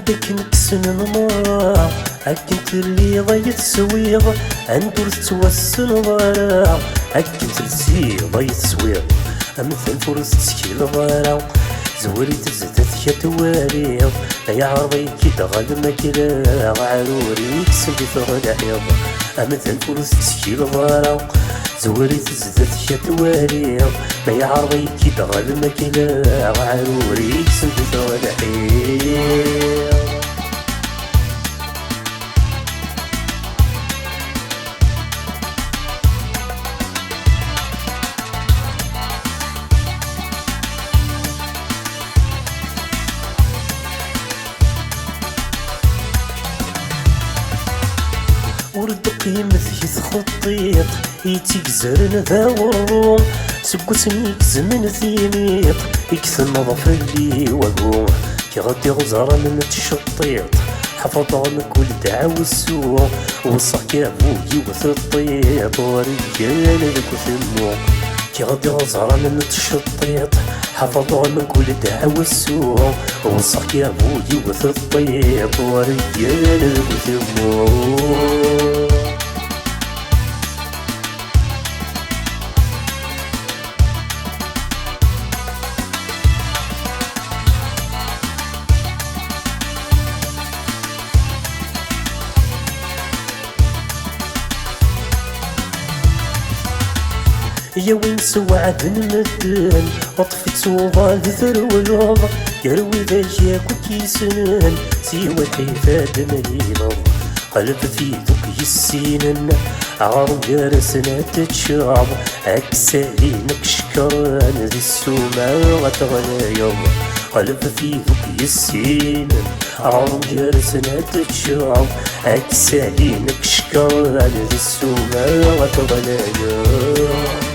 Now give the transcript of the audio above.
ذاك نكسن نمرة هكنت اللي ضيت سويغ اندور توسن ضرا هكنت لسي ضيت سويغ امثل فرص تسكيل ضرا زوري تزدت كتواريض يا عرضي كي تغل مكلا عروري كسن في ثغل حيض امثل فرص تسكيل ضرا زوري تزدت كتواريض يا عرضي كي تغل مكلا عروري كسن في ثغل حيض ورد قيمة يتخطيط يتكزرن ذا والروم سكوسنيك زمن ثيميط يكثن نظف اللي وقوم كي غدي غزارة من تشطيط حفظ عنك ولد عاوسو وصاك يا بوي وثطيط ورجال لك وثمو كي غدي غزارة من تشطيط حفظ عنك ولد عاوسو وصاك يا بوي وثطيط ورجال لك وثمو يا وين سوعد المدن اطفت صوبال ذرولوض يروي ذا جاك وكيسنن سيوى حيفاد مريض قلب في ذوك السنن عرض جارسنا تتشرب اكسالينك شكران ذي السوما غتغنى يوم قلب في ذوك السنن عرض جارسنا تتشرب اكسالينك شكران ذي السوما غتغنى يوم